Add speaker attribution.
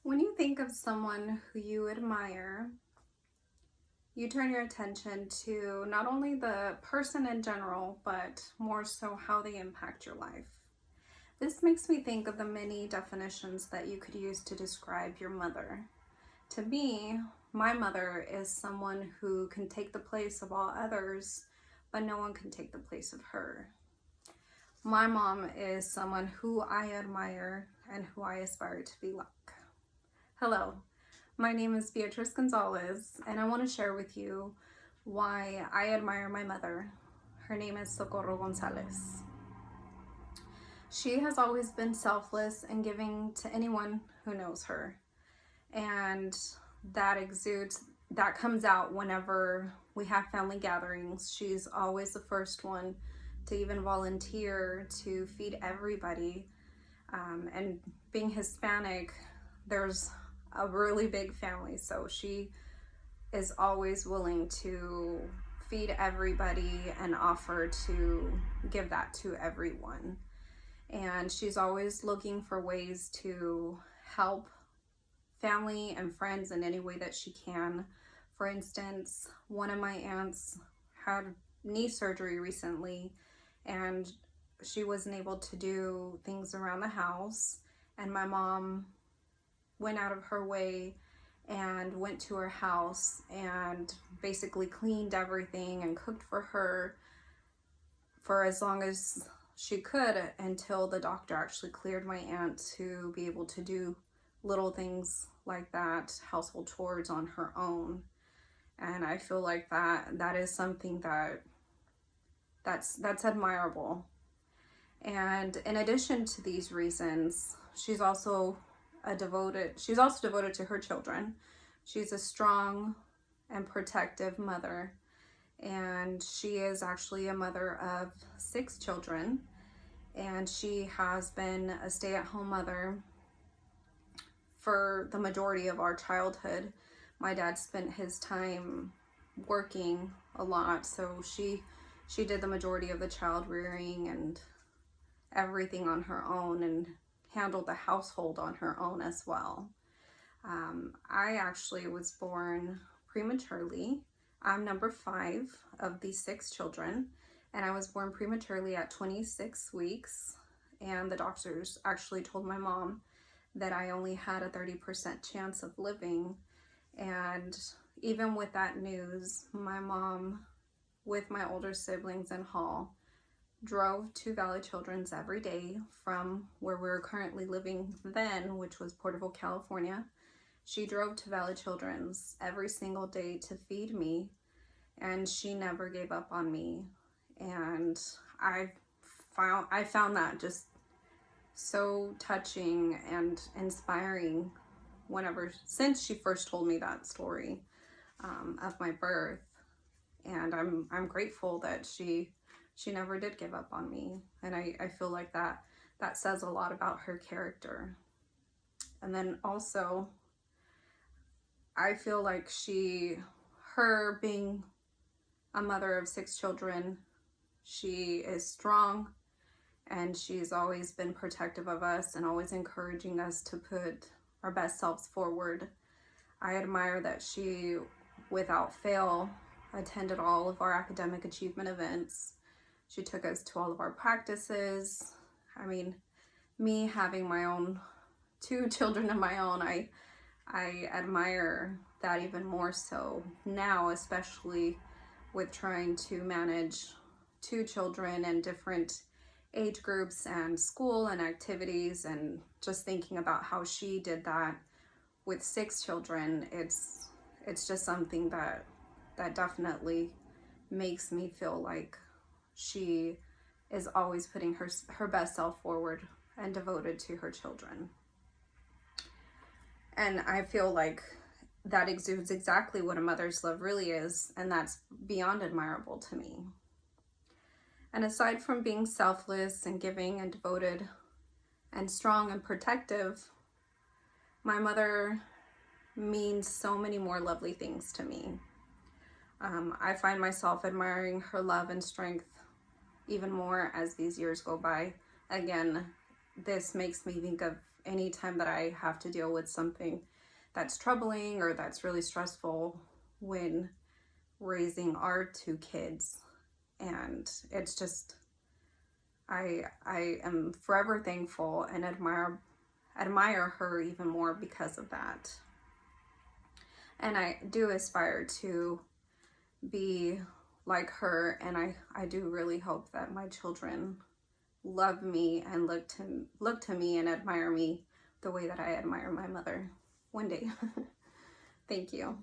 Speaker 1: When you think of someone who you admire, you turn your attention to not only the person in general, but more so how they impact your life. This makes me think of the many definitions that you could use to describe your mother. To me, my mother is someone who can take the place of all others, but no one can take the place of her. My mom is someone who I admire and who I aspire to be like. Hello, my name is Beatrice Gonzalez, and I want to share with you why I admire my mother. Her name is Socorro Gonzalez. She has always been selfless and giving to anyone who knows her, and that comes out whenever we have family gatherings. She's always the first one to even volunteer to feed everybody. And being Hispanic, there's a really big family, so she is always willing to feed everybody and offer to give that to everyone. And she's always looking for ways to help family and friends in any way that she can. For instance, one of my aunts had knee surgery recently, and she wasn't able to do things around the house, and my mom went out of her way and went to her house and basically cleaned everything and cooked for her for as long as she could until the doctor actually cleared my aunt to be able to do little things like that, household chores on her own. And I feel like that is something that's admirable. And in addition to these reasons, she's also devoted to her children. She's a strong and protective mother, and she is actually a mother of 6 children, and she has been a stay-at-home mother for the majority of our childhood. My dad spent his time working a lot, so she did the majority of the child rearing and everything on her own, and handled the household on her own as well. I actually was born prematurely. I'm number 5 of these 6 children, and I was born prematurely at 26 weeks, and the doctors actually told my mom that I only had a 30% chance of living. And even with that news, my mom, with my older siblings in Hall, drove to Valley Children's every day from where we were currently living then, which was Porterville, California. She drove to Valley Children's every single day to feed me, and she never gave up on me. And I found that just so touching and inspiring since she first told me that story of my birth. And I'm grateful that she never did give up on me. And I feel like that says a lot about her character. And then also, I feel like her being a mother of 6 children, she is strong, and she's always been protective of us and always encouraging us to put our best selves forward. I admire that she, without fail, attended all of our academic achievement events. She took us to all of our practices. I mean, me having my own 2 children of my own, I admire that even more so now, especially with trying to manage 2 children and different age groups and school and activities, and just thinking about how she did that with 6 children. It's just something that definitely makes me feel like she is always putting her best self forward and devoted to her children. And I feel like that exudes exactly what a mother's love really is, and that's beyond admirable to me. And aside from being selfless and giving and devoted and strong and protective, my mother means so many more lovely things to me. I find myself admiring her love and strength even more as these years go by. Again, this makes me think of anytime that I have to deal with something that's troubling or that's really stressful when raising our two kids. And it's just, I am forever thankful and admire her even more because of that. And I do aspire to be like her, and I do really hope that my children love me and look to me and admire me the way that I admire my mother one day. Thank you.